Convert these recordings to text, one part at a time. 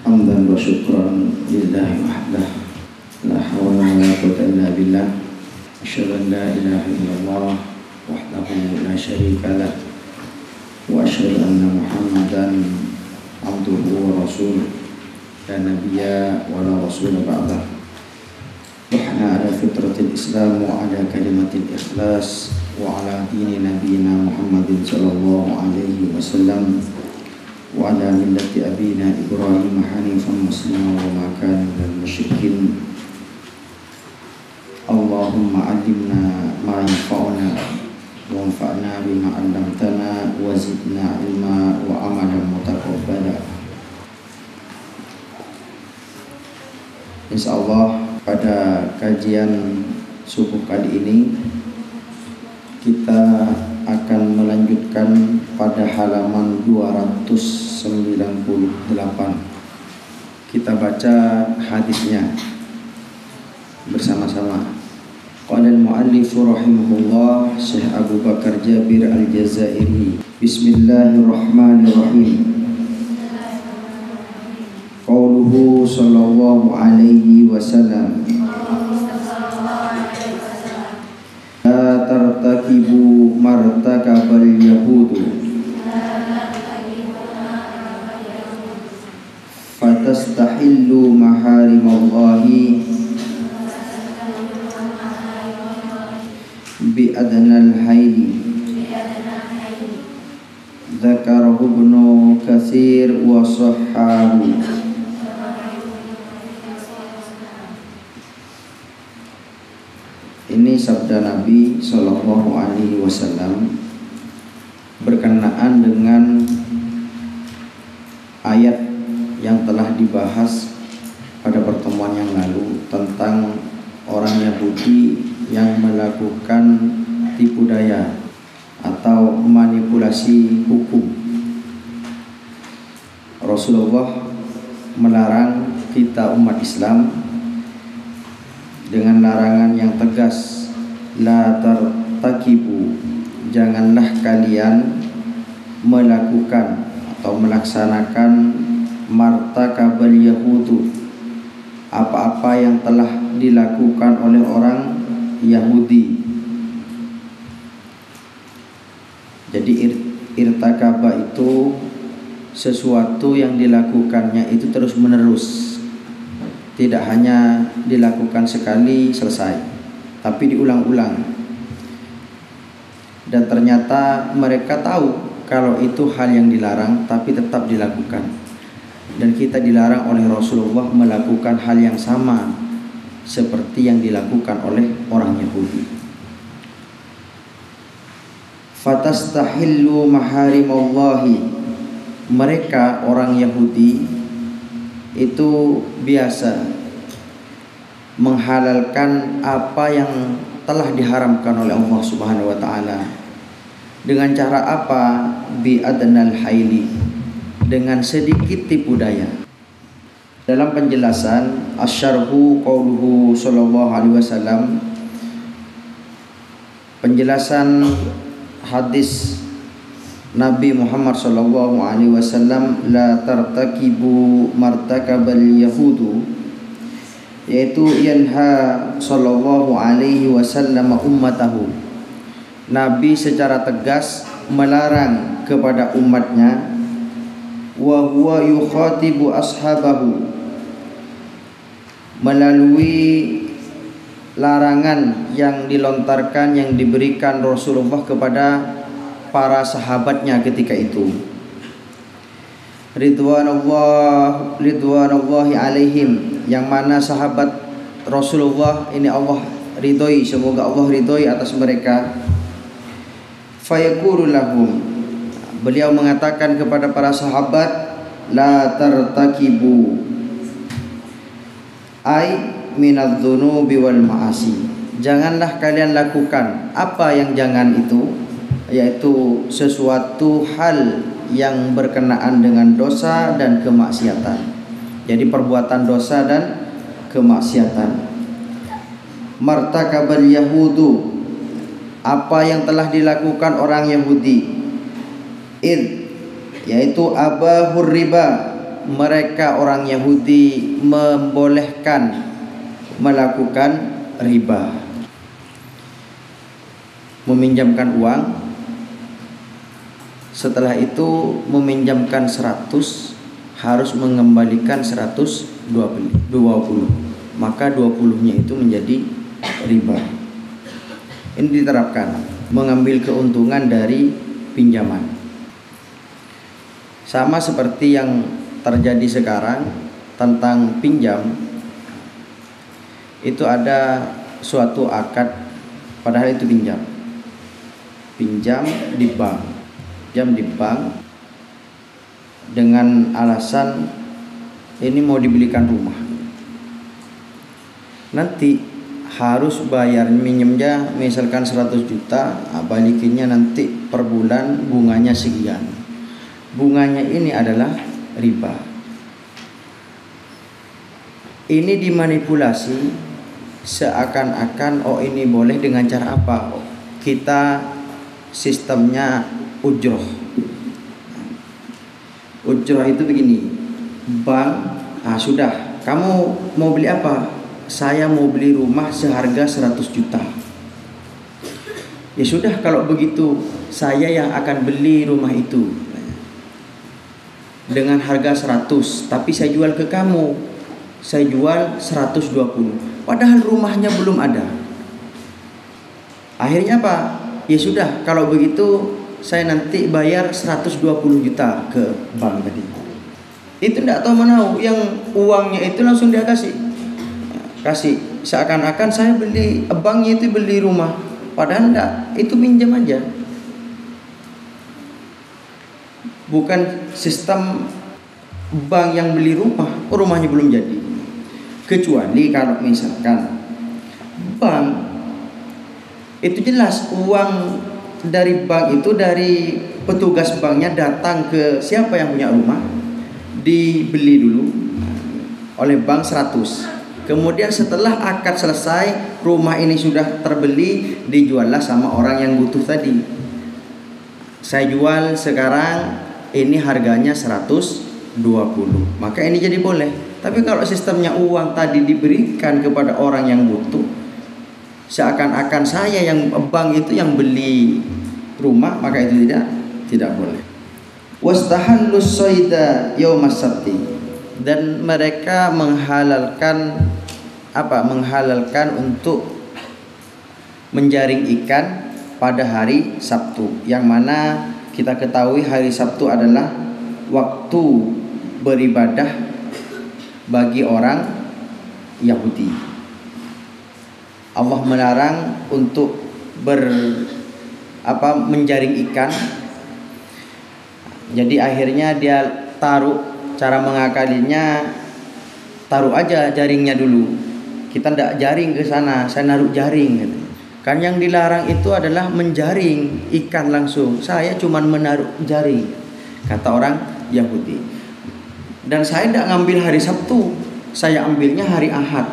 Hamdan wa syukran lillahi wahdah, la hawla wa la quwwata illa billah. Asyhadu an la ilaha illallah wahdahu la syarika lah, wa asyhadu anna Muhammadan abduhu wa rasuluh, la nabiyya wa la rasula ba'dah. Wahna ala fitratil Islam wa ala kalimatil ikhlas wa ala dini nabiyina Muhammadin sallallahu alaihi wasallam wa ala millati abina Ibrahim hanifan muslima wa ma kana minal musyrikin. Allahumma allimna ma yanfa'una wa anfa'na bima 'allamtana wa zidna ilma wa amalan mutaqabbala. Insyaallah pada kajian subuh kali ini kita akan melanjutkan pada halaman 298. Kita baca hadisnya bersama-sama. Qala al-muallif rahimahullah Syekh Abu Bakar Jabir Al-Jazairi. Bismillahirrahmanirrahim. Qauluhu sallallahu alaihi wasallam, la tartakibu martakabal yahudu fatastahillu maharimallahi bi adnal hayli. Dzakarahu Ibnu Katsir wa sahhahu. Ini sabda Nabi Sallallahu Alaihi Wasallam berkenaan dengan ayat yang telah dibahas pada pertemuan yang lalu tentang orang Yahudi yang melakukan tipu daya atau manipulasi hukum. Rasulullah melarang kita umat Islam dengan larangan yang tegas, la tartakibu, janganlah kalian melakukan atau melaksanakan martakabal yahudu, apa-apa yang telah dilakukan oleh orang Yahudi. Jadi irtakaba itu sesuatu yang dilakukannya itu terus menerus, tidak hanya dilakukan sekali selesai, tapi diulang-ulang. Dan ternyata mereka tahu kalau itu hal yang dilarang, tapi tetap dilakukan. Dan kita dilarang oleh Rasulullah melakukan hal yang sama seperti yang dilakukan oleh orang Yahudi. Fatastahillu maharimallahi, mereka orang Yahudi itu biasa menghalalkan apa yang telah diharamkan oleh Allah Subhanahu wa taala. Dengan cara apa? Bi adnal haili, dengan sedikit tipu daya. Dalam penjelasan asyarhu qauluhu sallallahu alaihi wasallam, penjelasan hadis Nabi Muhammad sallallahu alaihi wasallam, la tartakibu martakabal yahudu, yaitu yanha sallallahu alaihi wasallam ummatahu. Nabi secara tegas melarang kepada umatnya, wa huwa yukhatibu ashabahu, melalui larangan yang dilontarkan, yang diberikan Rasulullah kepada para sahabatnya ketika itu. Ridwanullahi alaihim, yang mana sahabat Rasulullah ini Allah ridhoi, semoga Allah ridhoi atas mereka. Fayaqulu lahum, beliau mengatakan kepada para sahabat, la tartakibu ay minadz-dzunubi wal ma'asi, janganlah kalian lakukan. Apa yang jangan itu? Yaitu sesuatu hal yang berkenaan dengan dosa dan kemaksiatan. Jadi perbuatan dosa dan kemaksiatan. Martakabal yahudu, apa yang telah dilakukan orang Yahudi. Yaitu abahur riba, mereka orang Yahudi membolehkan melakukan riba, meminjamkan uang, setelah itu meminjamkan 100 harus mengembalikan 120, maka 20-nya itu menjadi riba. Ini diterapkan, mengambil keuntungan dari pinjaman. Sama seperti yang terjadi sekarang tentang pinjam. Itu ada suatu akad, padahal itu pinjam di bank, dengan alasan ini mau dibelikan rumah. Nanti harus bayar minjemnya misalkan 100 juta, balikinnya nanti per bulan bunganya sekian. Bunganya ini adalah riba. Ini dimanipulasi seakan-akan ini boleh dengan cara apa? Kita sistemnya ujroh. Ujroh itu begini, bank, sudah, kamu mau beli apa? Saya mau beli rumah seharga 100 juta. Ya sudah, kalau begitu saya yang akan beli rumah itu dengan harga 100, tapi saya jual ke kamu, saya jual 120, padahal rumahnya belum ada. Akhirnya apa? Ya sudah, kalau begitu saya nanti bayar 120 juta ke bank tadi. Itu tidak tahu menahu, yang uangnya itu langsung dia kasih seakan-akan saya beli, banknya itu beli rumah, padahal enggak, itu pinjam aja. Bukan sistem bank yang beli rumah, rumahnya belum jadi. Kecuali kalau misalkan bank itu jelas uang dari bank itu, dari petugas banknya datang ke siapa yang punya rumah, dibeli dulu oleh bank 100. Kemudian setelah akad selesai, rumah ini sudah terbeli, dijuallah sama orang yang butuh tadi. Saya jual sekarang, ini harganya 120, maka ini jadi boleh. Tapi kalau sistemnya uang tadi diberikan kepada orang yang butuh, seakan-akan saya yang bank itu yang beli rumah, maka itu tidak boleh. Wastahallus sayda yaumas sabti, dan mereka menghalalkan untuk menjaring ikan pada hari Sabtu, yang mana kita ketahui hari Sabtu adalah waktu beribadah bagi orang Yahudi. Allah melarang untuk menjaring ikan. Jadi akhirnya dia taruh, cara mengakalinya taruh aja jaringnya dulu. Kita tidak jaring ke sana, saya naruh jaring gitu. Kan yang dilarang itu adalah menjaring ikan langsung. Saya cuma menaruh jaring, kata orang Yahudi. Dan saya tidak ngambil hari Sabtu, saya ambilnya hari Ahad.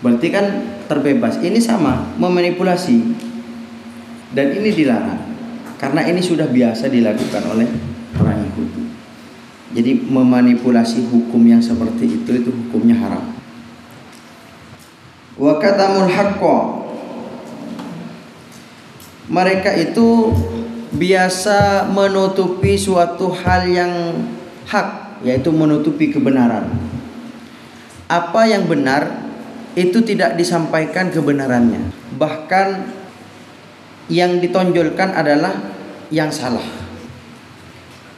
Berarti kan terbebas. Ini sama, memanipulasi. Dan ini dilarang, karena ini sudah biasa dilakukan oleh orang Yahudi. Jadi memanipulasi hukum yang seperti itu hukumnya haram. Wa katamul haqqo, mereka itu biasa menutupi suatu hal yang hak, yaitu menutupi kebenaran. Apa yang benar itu tidak disampaikan kebenarannya, bahkan yang ditonjolkan adalah yang salah.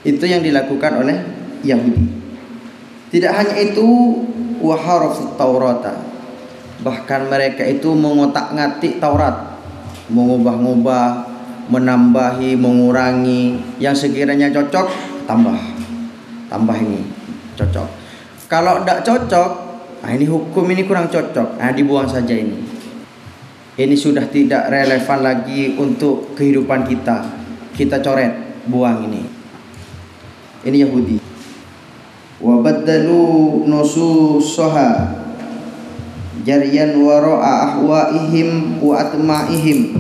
Itu yang dilakukan oleh Yahudi. Tidak hanya itu, wa harafut Taurata, bahkan mereka itu mengotak-ngatik Taurat, mengubah-ubah, menambahi, mengurangi. Yang sekiranya cocok, tambah ini cocok. Kalau tidak cocok, ini hukum ini kurang cocok, dibuang saja ini. Ini sudah tidak relevan lagi untuk kehidupan kita. Kita coret, buang ini. Ini Yahudi. Wa baddalu nususaha jariyan wara'a ahwaihim wa atma'ihim.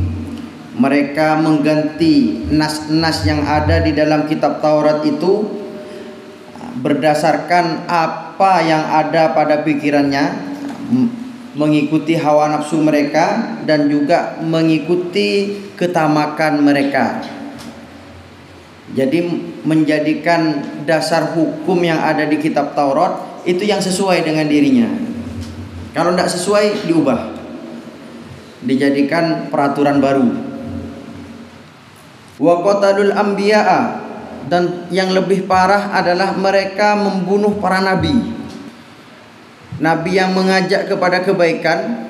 Mereka mengganti nas-nas yang ada di dalam kitab Taurat itu berdasarkan apa yang ada pada pikirannya, mengikuti hawa nafsu mereka dan juga mengikuti ketamakan mereka. Jadi menjadikan dasar hukum yang ada di kitab Taurat itu yang sesuai dengan dirinya. Kalau tidak sesuai diubah, dijadikan peraturan baru. Wa qatalul anbiya'a, dan yang lebih parah adalah mereka membunuh para nabi. Nabi yang mengajak kepada kebaikan,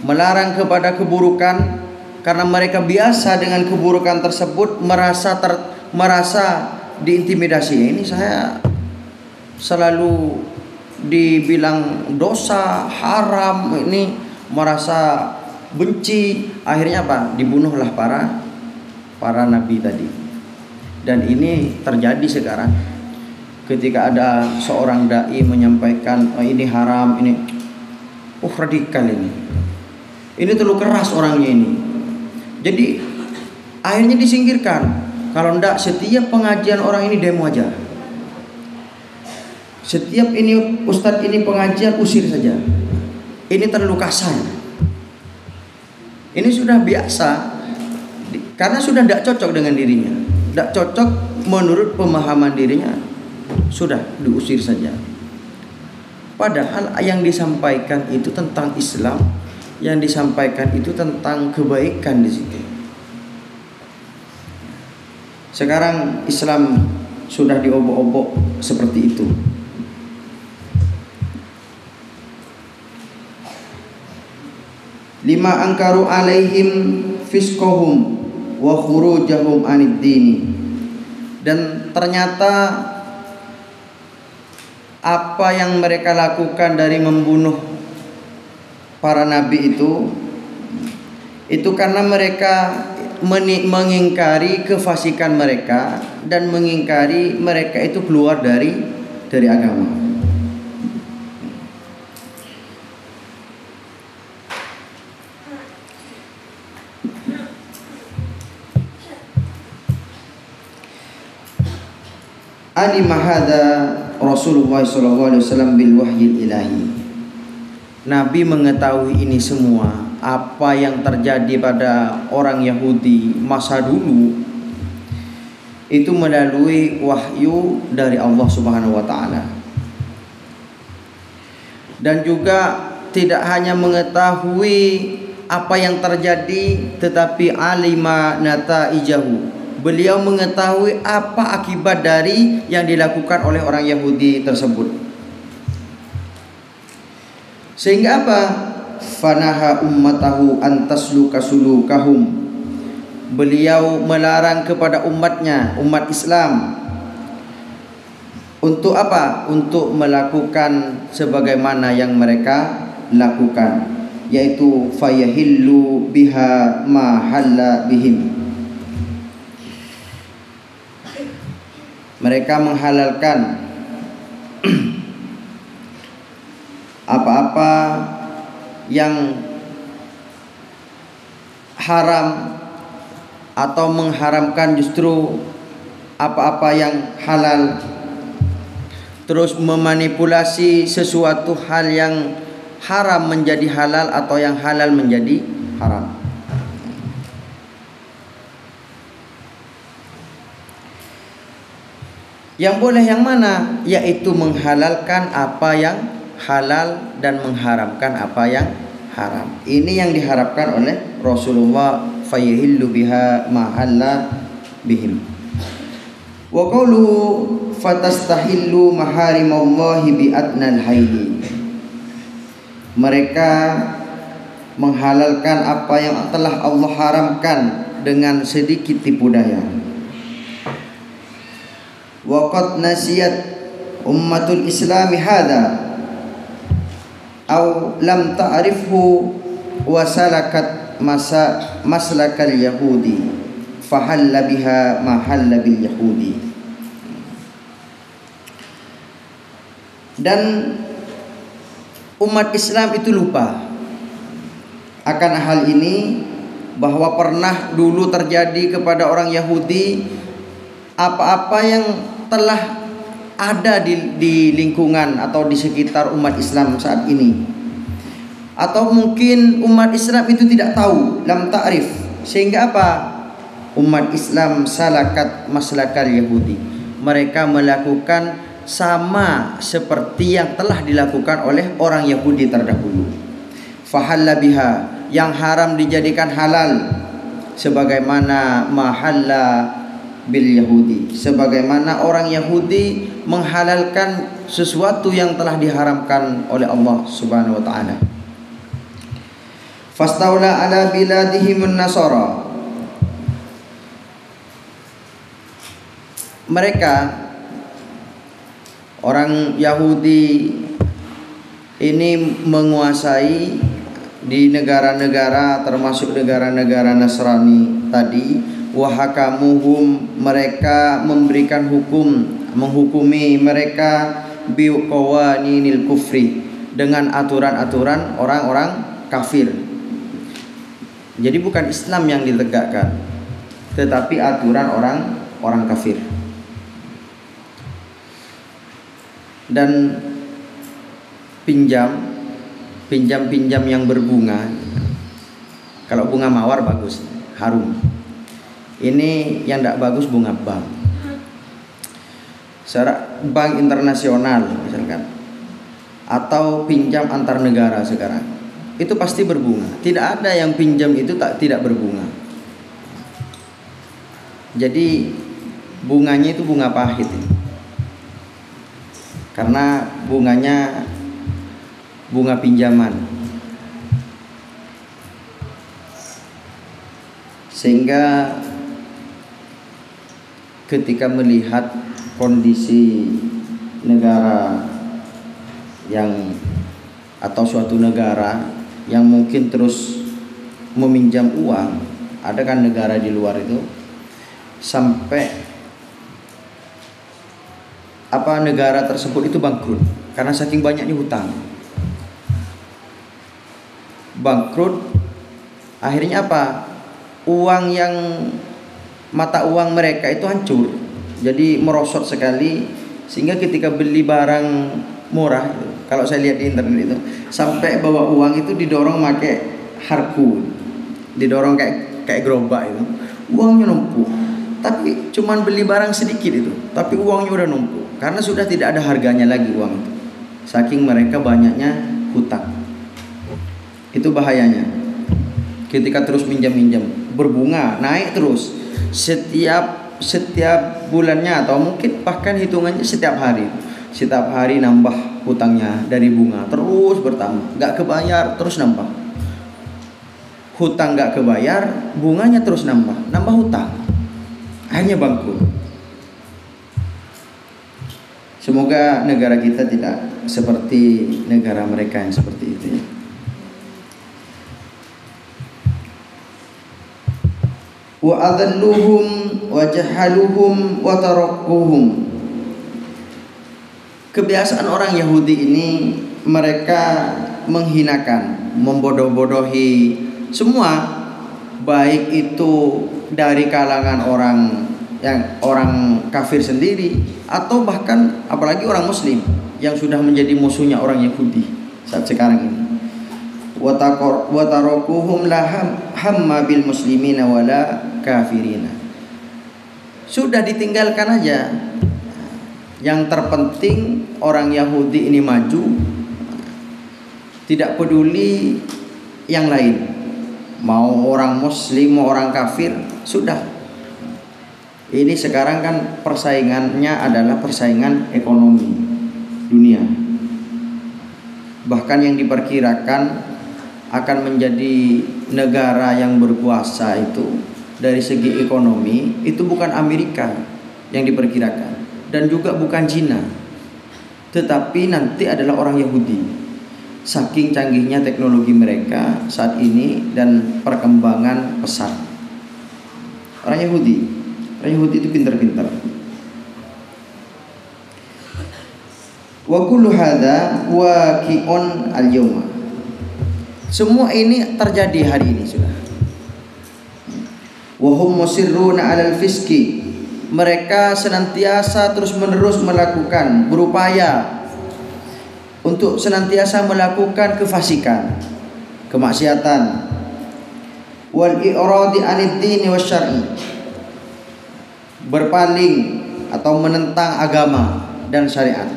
melarang kepada keburukan, karena mereka biasa dengan keburukan tersebut, merasa diintimidasi. Ini saya selalu dibilang dosa, haram, ini merasa benci. Akhirnya apa? Dibunuhlah para nabi tadi. Dan ini terjadi sekarang. Ketika ada seorang dai menyampaikan ini haram, ini radikal ini. Ini terlalu keras orangnya ini. Jadi akhirnya disingkirkan. Kalau enggak, setiap pengajian orang ini demo aja. Setiap ini ustadz ini pengajian, usir saja. Ini terlalu kasar. Ini sudah biasa, karena sudah tidak cocok dengan dirinya, tidak cocok menurut pemahaman dirinya, sudah diusir saja. Padahal yang disampaikan itu tentang Islam, yang disampaikan itu tentang kebaikan di situ. Sekarang Islam sudah diobok-obok seperti itu. Lima angkaru alaihim fisqahum wa khurujahum anid dini. Dan ternyata apa yang mereka lakukan dari membunuh para nabi itu karena mereka mengingkari kefasikan mereka dan mengingkari mereka itu keluar dari agama. Alima hadza Rasulullah sallallahu alaihi wasallam bil wahyil ilahi. Nabi mengetahui ini semua, apa yang terjadi pada orang Yahudi masa dulu itu melalui wahyu dari Allah Subhanahu wa taala. Dan juga tidak hanya mengetahui apa yang terjadi, tetapi alima nataijahu. Beliau mengetahui apa akibat dari yang dilakukan oleh orang Yahudi tersebut. Sehingga apa? Fanaha ummatahu an tasluka sulukahum. Beliau melarang kepada umatnya, umat Islam, untuk apa? Untuk melakukan sebagaimana yang mereka lakukan, yaitu fayahillu biha ma halla bihim. Mereka menghalalkan apa-apa yang haram atau mengharamkan justru apa-apa yang halal, terus memanipulasi sesuatu hal yang haram menjadi halal atau yang halal menjadi haram. Yang boleh yang mana? Yaitu menghalalkan apa yang halal dan mengharamkan apa yang haram. Ini yang diharapkan oleh Rasulullah, fayahillu biha ma halla bihim. Wa qawluhu fatastahillu maharimallahi bi adnal haili. Mereka menghalalkan apa yang telah Allah haramkan dengan sedikit tipu daya. Wa qad nasiyat ummatul islami hadha aw lam ta'rifhu wa salakat maslakal yahudi fahalla biha ma halla bil yahudi. Dan umat Islam itu lupa akan hal ini, bahwa pernah dulu terjadi kepada orang Yahudi apa-apa yang telah ada di lingkungan atau di sekitar umat Islam saat ini. Atau mungkin umat Islam itu tidak tahu, lam ta'rif, sehingga apa? Umat Islam salakat maslakal Yahudi. Mereka melakukan sama seperti yang telah dilakukan oleh orang Yahudi terdahulu. Fahalla biha, yang haram dijadikan halal, sebagaimana mahalla bil Yahudi, sebagaimana orang Yahudi menghalalkan sesuatu yang telah diharamkan oleh Allah Subhanahu wa taala. Fastaula ala biladihim an-nasara, mereka orang Yahudi ini menguasai di negara-negara, termasuk negara-negara Nasrani tadi. Wahakamuhum, mereka memberikan hukum, menghukumi mereka biqawaninil kufri, dengan aturan-aturan orang-orang kafir. Jadi bukan Islam yang ditegakkan, tetapi aturan orang kafir. Dan pinjam yang berbunga, kalau bunga mawar bagus, harum. Ini yang tidak bagus bunga bank, bank internasional misalkan, atau pinjam antar negara sekarang, itu pasti berbunga. Tidak ada yang pinjam itu tidak berbunga. Jadi bunganya itu bunga pahit, karena bunganya bunga pinjaman. Sehingga ketika melihat kondisi negara atau suatu negara yang mungkin terus meminjam uang, ada kan negara di luar itu sampai negara tersebut itu bangkrut karena saking banyaknya hutang. Bangkrut, akhirnya apa? Mata uang mereka itu hancur, jadi merosot sekali, sehingga ketika beli barang murah, kalau saya lihat di internet itu, sampai bawa uang itu didorong pakai harku, didorong kayak gerobak itu, uangnya numpuk. Tapi cuman beli barang sedikit itu, tapi uangnya udah numpuk, karena sudah tidak ada harganya lagi uang itu, saking mereka banyaknya hutang. Itu bahayanya ketika terus minjam berbunga, naik terus setiap bulannya, atau mungkin bahkan hitungannya setiap hari nambah hutangnya dari bunga, terus bertambah, nggak kebayar terus nambah hutang, nggak kebayar, bunganya terus nambah hutang, akhirnya bangkrut. Semoga negara kita tidak seperti negara mereka yang seperti itu ya. Wa adalluhum wa jahaluhum wa tarakuhum. Kebiasaan orang Yahudi ini, mereka menghinakan, membodoh-bodohi semua, baik itu dari kalangan orang kafir sendiri, atau bahkan apalagi orang muslim yang sudah menjadi musuhnya orang Yahudi saat sekarang ini. Wa tarakuhum la hamma bil muslimina wala kafirina. Sudah ditinggalkan aja. Yang terpenting orang Yahudi ini maju, tidak peduli yang lain, mau orang muslim mau orang kafir, sudah. Ini sekarang kan persaingannya adalah persaingan ekonomi dunia. Bahkan yang diperkirakan akan menjadi negara yang berkuasa itu dari segi ekonomi itu bukan Amerika yang diperkirakan, dan juga bukan Cina, tetapi nanti adalah orang Yahudi. Saking canggihnya teknologi mereka saat ini dan perkembangan pesat. Orang Yahudi itu pintar-pintar. Wa kullu hadza waqi'un al-yawma. Semua ini terjadi hari ini sudah. Wa hum musirruna 'alal fiski. mereka senantiasa terus-menerus melakukan, berupaya untuk senantiasa melakukan kefasikan, kemaksiatan, wal i'radi 'anid dini wasyar'i, berpaling atau menentang agama dan syariat.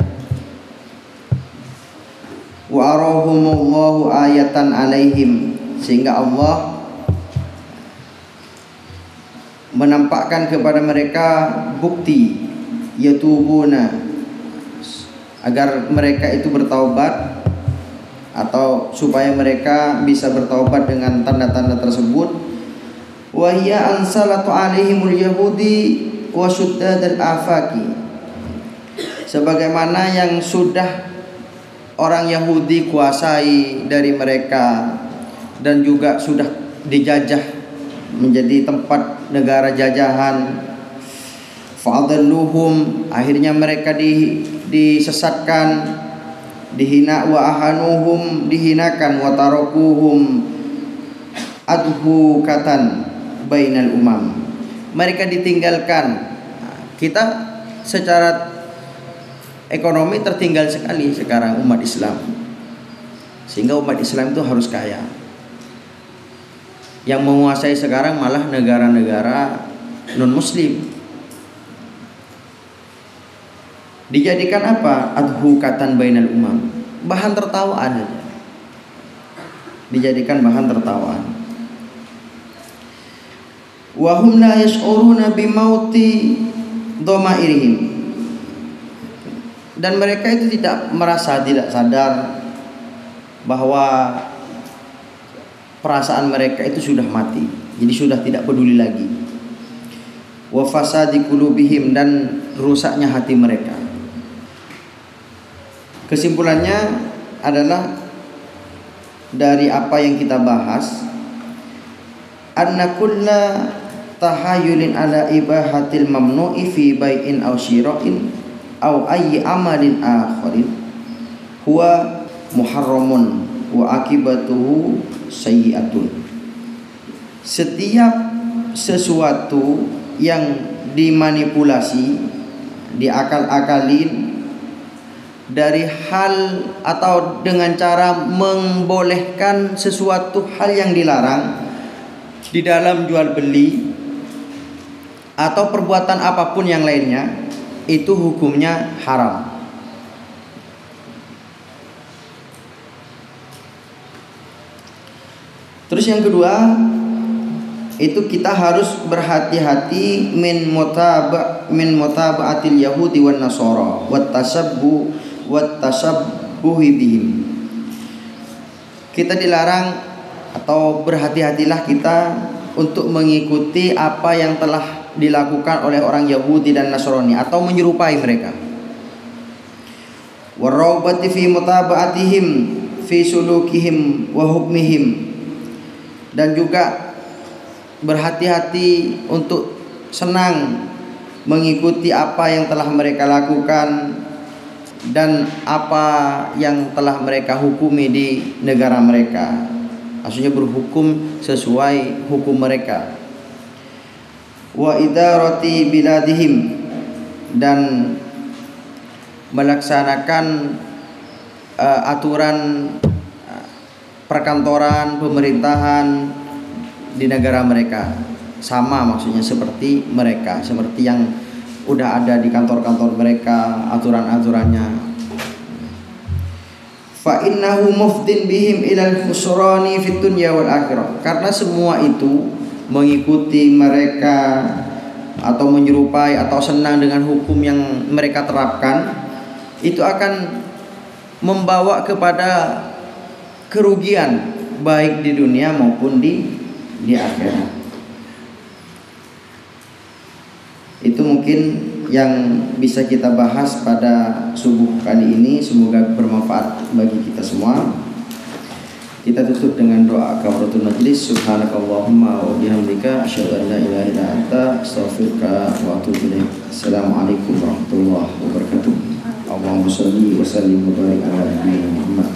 Wa arahumullahu ayatan 'alaihim, sehingga Allah menampakkan kepada mereka bukti yatubuna, agar mereka itu bertaubat, atau supaya mereka bisa bertaubat dengan tanda-tanda tersebut. Wa hiya ansalatu alaihimul yahudi wa suddad al-afaki, sebagaimana yang sudah orang Yahudi kuasai dari mereka dan juga sudah dijajah menjadi tempat negara jajahan. Fa'adalluhum, akhirnya mereka disesatkan, dihina, wa ahanuhum, dihinakan, wa tarakuhum adhukatan bainal umam, mereka ditinggalkan. Kita secara ekonomi tertinggal sekali sekarang umat Islam, sehingga umat Islam itu harus kaya. Yang menguasai sekarang malah negara-negara non-muslim. Dijadikan apa? Adhukatan bainal umam, bahan tertawaan saja. Dijadikan bahan tertawaan. Wa hum la yash'uruna bimauti dhamairihim, dan mereka itu tidak sadar bahwa perasaan mereka itu sudah mati, jadi sudah tidak peduli lagi. Wa fasadi qulubihim, dan rusaknya hati mereka. Kesimpulannya adalah dari apa yang kita bahas, anna kulla tahayyulin ala ibahatil mamnu'i fi bai'in aw syira'in aw ayyi amalin akharin huwa muharramun wa akibatuhu sayyi'atun. Setiap sesuatu yang dimanipulasi, diakal-akalin dari hal atau dengan cara membolehkan sesuatu hal yang dilarang di dalam jual beli atau perbuatan apapun yang lainnya, itu hukumnya haram. Terus yang kedua, itu kita harus berhati-hati min mutaba'atil yahudi wan nasara wat tasabbuhi bihim. Kita dilarang atau berhati-hatilah kita untuk mengikuti apa yang telah dilakukan oleh orang Yahudi dan Nasrani atau menyerupai mereka. Waraubati fi mutaba'atihim fi sulukihim wa hukmihim, dan juga berhati-hati untuk senang mengikuti apa yang telah mereka lakukan dan apa yang telah mereka hukumi di negara mereka. Maksudnya berhukum sesuai hukum mereka. Wa idarati biladihim, dan melaksanakan aturan perkantoran, pemerintahan di negara mereka, sama maksudnya seperti mereka, seperti yang udah ada di kantor-kantor mereka, aturan-aturannya. Fa innahu mufdin bihim ilal khusrani fid dunya wal akhirah, karena semua itu mengikuti mereka atau menyerupai atau senang dengan hukum yang mereka terapkan, itu akan membawa kepada kerugian baik di dunia maupun di akhirat. Itu mungkin yang bisa kita bahas pada subuh kali ini. Semoga bermanfaat bagi kita semua. Kita tutup dengan doa kafaratul majlis. Subhanakallahumma wa bihamdika asyhadu an la ilaha illa anta astaghfiruka wa atubu ilaik. Assalamualaikum warahmatullahi wabarakatuh. Allahumma shalli wa sallim wa barik ala nabiyyina Muhammad.